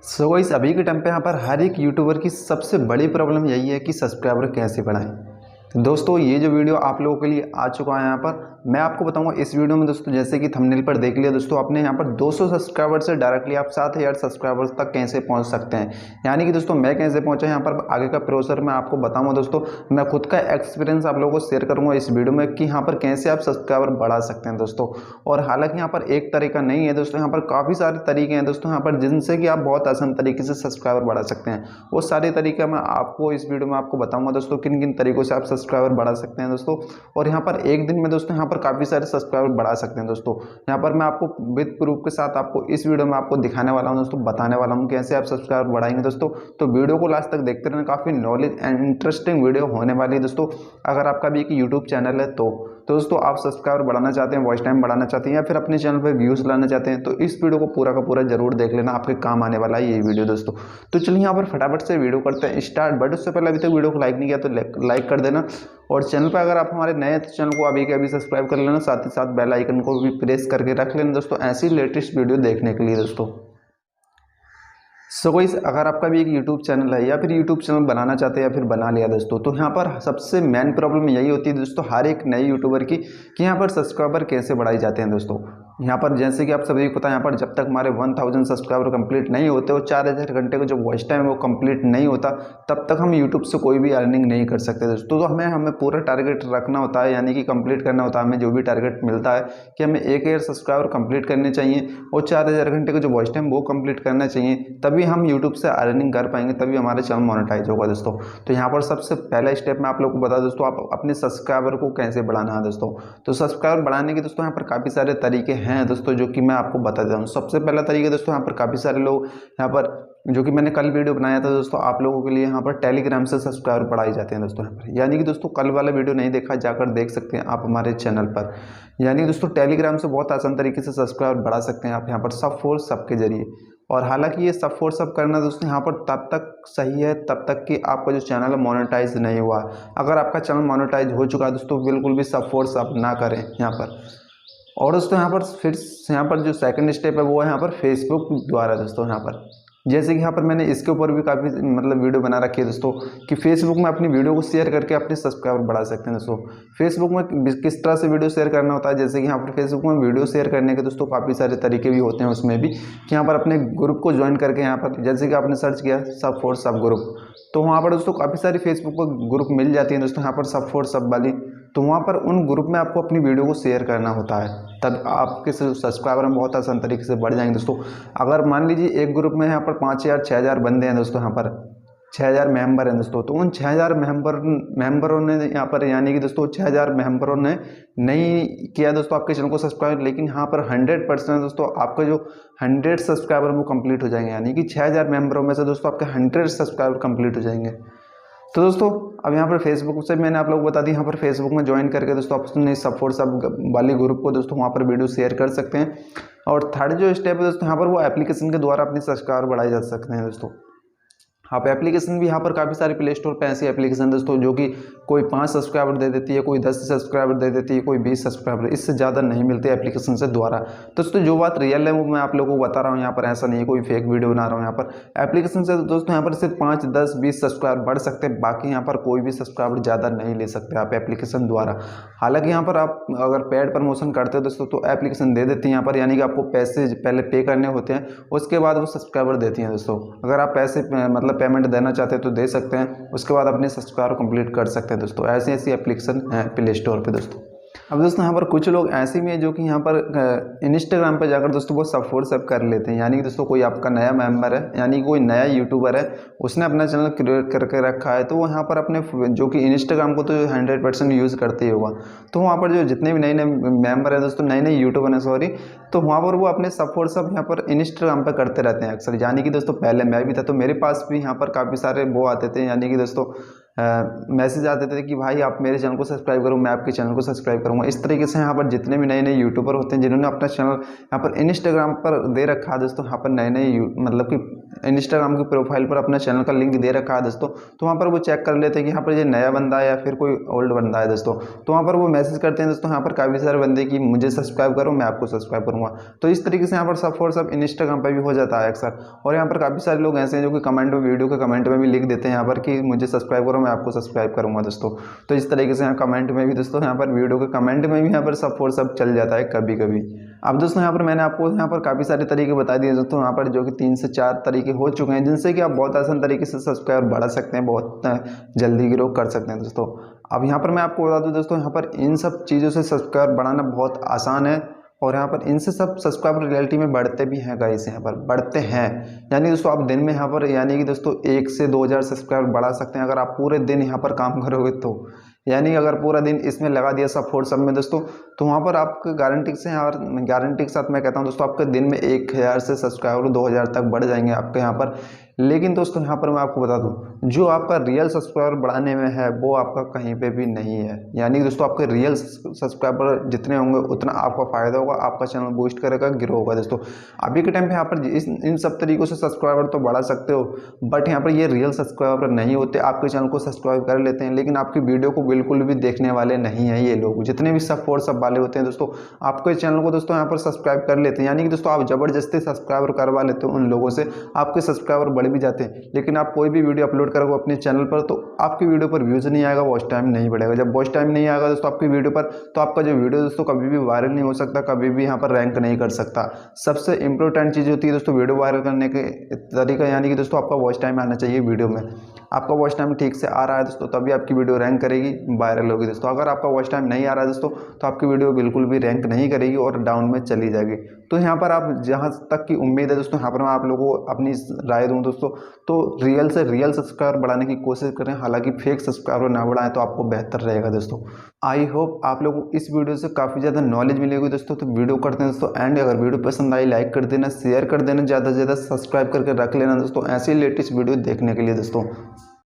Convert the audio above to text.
So guys अभी के time पे यहाँ पर हर एक यूट्यूबर की सबसे बड़ी प्रॉब्लम यही है कि सब्सक्राइबर कैसे बढ़ाएं। तो दोस्तों ये जो वीडियो आप लोगों के लिए आ चुका है यहाँ पर मैं आपको बताऊंगा इस वीडियो में। दोस्तों जैसे कि थंबनेल पर देख लिया दोस्तों, आपने यहाँ पर 200 सब्सक्राइबर से डायरेक्टली आप 7000 सब्सक्राइबर्स तक कैसे पहुँच सकते हैं। यानी कि दोस्तों मैं कैसे पहुँचा यहाँ पर आगे का प्रोसेस मैं आपको बताऊँगा। दोस्तों मैं खुद का एक्सपीरियंस आप लोगों को शेयर करूँगा इस वीडियो में कि यहाँ पर कैसे आप सब्सक्राइबर बढ़ा सकते हैं दोस्तों। और हालांकि यहाँ पर एक तरीका नहीं है दोस्तों, यहाँ पर काफ़ी सारे तरीके हैं दोस्तों यहाँ पर जिनसे कि आप बहुत आसान तरीके से सब्सक्राइबर बढ़ा सकते हैं। वो सारे तरीके मैं आपको इस वीडियो में आपको बताऊंगा दोस्तों, किन किन तरीकों से आप सब्सक्राइबर बढ़ा सकते हैं दोस्तों। और यहाँ पर एक दिन में दोस्तों यहाँ पर काफ़ी सारे सब्सक्राइबर बढ़ा सकते हैं दोस्तों। यहाँ पर मैं आपको विद प्रूफ के साथ आपको इस वीडियो में आपको दिखाने वाला हूँ दोस्तों, बताने वाला हूँ कैसे आप सब्सक्राइबर बढ़ाएंगे दोस्तों। तो वीडियो को लास्ट तक देखते रहना, काफ़ी नॉलेज एंड इंटरेस्टिंग वीडियो होने वाली है दोस्तों। अगर आपका भी एक यूट्यूब चैनल है तो दोस्तों आप सब्सक्राइबर बढ़ाना चाहते हैं, वॉच टाइम बढ़ाना चाहते हैं या फिर अपने चैनल पर व्यूज़ लाना चाहते हैं तो इस वीडियो को पूरा का पूरा जरूर देख लेना, आपके काम आने वाला है ये वीडियो दोस्तों। तो चलिए यहाँ पर फटाफट से वीडियो करते हैं स्टार्ट। बट उससे पहले अभी तक वीडियो को लाइक नहीं किया तो लाइक कर देना, और चैनल पर अगर आप हमारे नए हैं तो चैनल को अभी के अभी सब्सक्राइब कर लेना, साथ ही साथ बेल आइकन को भी प्रेस करके रख लेना दोस्तों, ऐसी लेटेस्ट वीडियो देखने के लिए दोस्तों। सो गाइस अगर आपका भी एक यूट्यूब चैनल है या फिर यूट्यूब चैनल बनाना चाहते हैं या फिर बना लिया दोस्तों, तो यहाँ पर सबसे मेन प्रॉब्लम यही होती है दोस्तों हर एक नए यूट्यूबर की कि यहाँ पर सब्सक्राइबर कैसे बढ़ाए जाते हैं दोस्तों। यहाँ पर जैसे कि आप सभी को पता है, यहाँ पर जब तक हमारे 1000 सब्सक्राइबर कंप्लीट नहीं होते और 4000 घंटे का जो वॉच टाइम है वो कंप्लीट नहीं होता, तब तक हम यूट्यूब से कोई भी अर्निंग नहीं कर सकते दोस्तों। तो हमें पूरा टारगेट रखना होता है, यानी कि कंप्लीट करना होता है। हमें जो भी टारगेट मिलता है कि हमें 1000 सब्सक्राइबर कंप्लीट करने चाहिए और 4000 घंटे का जो वॉच टाइम वो कंप्लीट करना चाहिए, तभी हम यूट्यूब से अर्निंग कर पाएंगे, तभी हमारे चैनल मोनेटाइज होगा दोस्तों। तो यहाँ पर सबसे पहला स्टेप मैं आप लोग को बता दोस्तों, आप अपने सब्सक्राइबर को कैसे बढ़ाना है दोस्तों। तो सब्सक्राइबर बढ़ाने के दोस्तों यहाँ पर काफ़ी सारे तरीके हैं दोस्तों, जो कि मैं आपको बता देता हूँ। सबसे पहला तरीका दोस्तों, यहाँ पर काफ़ी सारे लोग यहाँ पर जो कि मैंने कल वीडियो बनाया था दोस्तों आप लोगों के लिए, यहाँ पर टेलीग्राम से सब्सक्राइबर बढ़ाए जाते हैं दोस्तों। यहाँ पर यानी कि दोस्तों कल वाला वीडियो नहीं देखा जाकर देख सकते हैं आप हमारे चैनल पर। यानी दोस्तों टेलीग्राम से बहुत आसान तरीके से सब्सक्राइबर बढ़ा सकते हैं आप यहाँ पर सब फोर सब के जरिए। और हालांकि ये सब फोर सब करना दोस्तों यहाँ पर तब तक सही है तब तक कि आपका जो चैनल है मोनेटाइज नहीं हुआ। अगर आपका चैनल मोनेटाइज हो चुका है दोस्तों, बिल्कुल भी सब फोर सब ना करें यहाँ पर। और दोस्तों यहाँ पर फिर यहाँ पर जो सेकंड स्टेप है वो है यहाँ पर फेसबुक द्वारा दोस्तों। यहाँ पर जैसे कि यहाँ पर मैंने इसके ऊपर भी काफ़ी वीडियो बना रखी है दोस्तों कि फेसबुक में अपनी वीडियो को शेयर करके अपने सब्सक्राइबर बढ़ा सकते हैं दोस्तों। फेसबुक में किस तरह से वीडियो शेयर करना होता है, जैसे कि यहाँ पर फेसबुक में वीडियो शेयर करने के दोस्तों काफ़ी सारे तरीके भी होते हैं उसमें भी, कि यहाँ पर अपने ग्रुप को ज्वाइन करके यहाँ पर जैसे कि आपने सर्च किया सब फॉर सब ग्रुप, तो वहाँ पर दोस्तों काफ़ी सारी फेसबुक पर ग्रुप मिल जाती है दोस्तों यहाँ पर सब फॉर सब वाली। तो वहाँ पर उन ग्रुप में आपको अपनी वीडियो को शेयर करना होता है, तब आपके सब्सक्राइबर में बहुत आसान तरीके से बढ़ जाएंगे दोस्तों। अगर मान लीजिए एक ग्रुप में यहाँ पर 5000 6000 बंदे हैं दोस्तों, यहाँ पर 6000 मेंबर हैं दोस्तों, तो उन 6000 मेंबरों ने यहाँ पर यानी कि दोस्तों 6000 मेंबरों ने नहीं किया दोस्तों आपके चैनल को सब्सक्राइब, लेकिन यहाँ पर 100% दोस्तों आपका जो 100 सब्सक्राइबर वो कंप्लीट हो जाएंगे। यानी कि 6000 मेंबरों में से दोस्तों आपके 100 सब्सक्राइबर कंप्लीट हो जाएंगे। तो दोस्तों अब यहाँ पर फेसबुक से मैंने आप लोगों को बता दी, यहाँ पर फेसबुक में ज्वाइन करके दोस्तों आप अपने सब फॉर सब वाली ग्रुप को दोस्तों वहाँ पर वीडियो शेयर कर सकते हैं। और थर्ड जो स्टेप है दोस्तों, यहाँ पर वो एप्लीकेशन के द्वारा अपने सब्सक्राइबर बढ़ाए जा सकते हैं दोस्तों। आप एप्लीकेशन भी यहाँ पर काफ़ी सारे प्ले स्टोर पे ऐसी एप्लीकेशन दोस्तों जो कि कोई 5 सब्सक्राइबर दे देती है, कोई 10 सब्सक्राइबर दे देती है, कोई 20 सब्सक्राइबर, इससे ज़्यादा नहीं मिलते एप्लीकेशन से द्वारा। दोस्तों जो बात रियल है वो मैं आप लोगों को बता रहा हूँ, यहाँ पर ऐसा नहीं है कोई फेक वीडियो बना रहा हूँ। यहाँ पर एप्लीकेशन से दोस्तों यहाँ पर सिर्फ 5 10 20 सब्सक्राइबर बढ़ सकते हैं, बाकी यहाँ पर कोई भी सब्सक्राइबर ज़्यादा नहीं ले सकते आप एप्लीकेशन द्वारा। हालाँकि यहाँ पर आप अगर पेड प्रमोशन करते हो दोस्तों तो एप्लीकेशन दे देती हैं यहाँ पर, यानी कि आपको पैसे पहले पे करने होते हैं, उसके बाद वो सब्सक्राइबर देती हैं दोस्तों। अगर आप पैसे पेमेंट देना चाहते हैं तो दे सकते हैं, उसके बाद अपने सब्सक्राइबर कंप्लीट कर सकते हैं दोस्तों। ऐसी ऐसी एप्लीकेशन है प्ले स्टोर पे दोस्तों। अब दोस्तों यहाँ पर कुछ लोग ऐसे भी हैं जो कि यहाँ पर इंस्टाग्राम पे जाकर दोस्तों वो सब फॉर सब कर लेते हैं। यानी कि दोस्तों कोई आपका नया मेंबर है, यानी कोई नया यूट्यूबर है, उसने अपना चैनल क्रिएट करके रखा है, तो वो यहाँ पर अपने जो कि इंस्टाग्राम को तो 100% यूज़ करते ही होगा, तो वहाँ पर जो जितने भी नए नए मेंबर है दोस्तों, नए नए यूट्यूबर हैं सॉरी, तो वहाँ पर वो अपने सब फॉर सब यहाँ पर इंस्टाग्राम पर करते रहते हैं अक्सर। यानी कि दोस्तों पहले मैं भी था तो मेरे पास भी यहाँ पर काफ़ी सारे वो आते थे, यानी कि दोस्तों मैसेज आते थे कि भाई आप मेरे चैनल को सब्सक्राइब करो, मैं आपके चैनल को सब्सक्राइब करूँगा। इस तरीके से यहाँ पर जितने भी नए नए यूट्यूबर होते हैं जिन्होंने अपना चैनल यहाँ पर इंस्टाग्राम पर दे रखा है दोस्तों, यहाँ पर नए नए मतलब कि इंस्टाग्राम की प्रोफाइल पर अपना चैनल का लिंक दे रखा है दोस्तों, तो वहाँ पर वो चेक कर लेते हैं कि यहाँ पर ये नया बंदा है या फिर कोई ओल्ड बंदा है दोस्तों। तो वहाँ पर वो मैसेज करते हैं दोस्तों यहाँ पर काफ़ी सारे बंदे कि मुझे सब्सक्राइब करो, मैं आपको सब्सक्राइब करूँगा। तो इस तरीके से यहाँ पर सब और सब इंस्टाग्राम पर भी हो जाता है अक्सर। और यहाँ पर काफ़ी सारे लोग ऐसे हैं जो कि कमेंट में, वीडियो के कमेंट में भी लिख देते हैं यहाँ पर कि मुझे सब्सक्राइब करो, मैं आपको सब्सक्राइब करूँगा दोस्तों। तो इस तरीके से यहाँ कमेंट में भी दोस्तों, यहाँ पर वीडियो के कमेंट में भी यहाँ पर सब और सब चल जाता है कभी कभी। अब दोस्तों यहाँ पर मैंने आपको यहाँ पर काफ़ी सारे तरीके बता दिए दोस्तों, यहाँ पर जो कि 3 से 4 तरीके हो चुके हैं जिनसे कि आप बहुत आसान तरीके से सब्सक्राइबर बढ़ा सकते हैं, बहुत जल्दी ग्रो कर सकते हैं दोस्तों। अब यहाँ पर मैं आपको बता दूँ दोस्तों, यहाँ पर इन सब चीज़ों से सब्सक्राइबर बढ़ाना बहुत आसान है और यहाँ पर इनसे सब सब्सक्राइबर रियलिटी में बढ़ते भी हैं गाइस, यहाँ पर बढ़ते हैं। यानी दोस्तों आप दिन में यहाँ पर यानी कि दोस्तों 1 से 2000 सब्सक्राइबर बढ़ा सकते हैं अगर आप पूरे दिन यहाँ पर काम करोगे तो। यानी अगर पूरा दिन इसमें लगा दिया सब फोर सब में दोस्तों, तो वहाँ पर आपको गारंटी से, यहाँ गारंटी के साथ मैं कहता हूँ दोस्तों, आपके दिन में 1000 से सब्सक्राइबर 2000 तक बढ़ जाएंगे आपके यहाँ पर। लेकिन दोस्तों यहाँ पर मैं आपको बता दूँ, जो आपका रियल सब्सक्राइबर बढ़ाने में है वो आपका कहीं पे भी नहीं है। यानी दोस्तों आपके रियल सब्सक्राइबर जितने होंगे उतना आपका फ़ायदा होगा, आपका चैनल बूस्ट करेगा, ग्रो होगा दोस्तों। अभी के टाइम पे यहाँ पर इन सब तरीक़ों से सब्सक्राइबर तो बढ़ा सकते हो, बट यहाँ पर ये रियल सब्सक्राइबर नहीं होते। आपके चैनल को सब्सक्राइब कर लेते हैं लेकिन आपकी वीडियो को बिल्कुल भी देखने वाले नहीं हैं ये लोग। जितने भी सब फोर सब वाले होते हैं दोस्तों, आपके चैनल को दोस्तों यहाँ पर सब्सक्राइब कर लेते हैं, यानी कि दोस्तों आप ज़बरदस्ती सब्सक्राइबर करवा लेते हो उन लोगों से, आपके सब्सक्राइबर बढ़ भी जाते हैं। लेकिन आप कोई भी वीडियो अपलोड करोगे अपने चैनल पर तो आपकी वीडियो पर व्यूज़ नहीं आएगा, वॉच टाइम नहीं बढ़ेगा। जब वॉच टाइम नहीं आएगा दोस्तों आपकी वीडियो पर, तो आपका जो वीडियो दोस्तों कभी भी वायरल नहीं हो सकता, कभी भी यहाँ पर रैंक नहीं कर सकता। सबसे इंपॉर्टेंट चीज़ होती है दोस्तों वीडियो वायरल करने के तरीका, यानी कि दोस्तों आपका वॉच टाइम आना चाहिए वीडियो में। आपका वॉच टाइम ठीक से आ रहा है दोस्तों तभी आपकी वीडियो रैंक करेगी, वायरल होगी दोस्तों। अगर आपका वॉच टाइम नहीं आ रहा है दोस्तों तो आपकी वीडियो बिल्कुल भी रैंक नहीं करेगी और डाउन में चली जाएगी। तो यहाँ पर आप जहाँ तक की उम्मीद है दोस्तों, यहाँ पर मैं आप लोगों को अपनी राय दूँ दोस्तों, तो रियल से रियल सब्सक्राइबर बढ़ाने की कोशिश करें, हालांकि फेक सब्सक्राइबर ना बढ़ाएं तो आपको बेहतर रहेगा दोस्तों। आई होप आप लोगों को इस वीडियो से काफ़ी ज़्यादा नॉलेज मिलेगी दोस्तों। तो वीडियो करते हैं दोस्तों एंड, अगर वीडियो पसंद आई लाइक कर देना, शेयर कर देना, ज़्यादा से ज़्यादा सब्सक्राइब करके रख लेना दोस्तों ऐसे ही लेटेस्ट वीडियो देखने के लिए दोस्तों।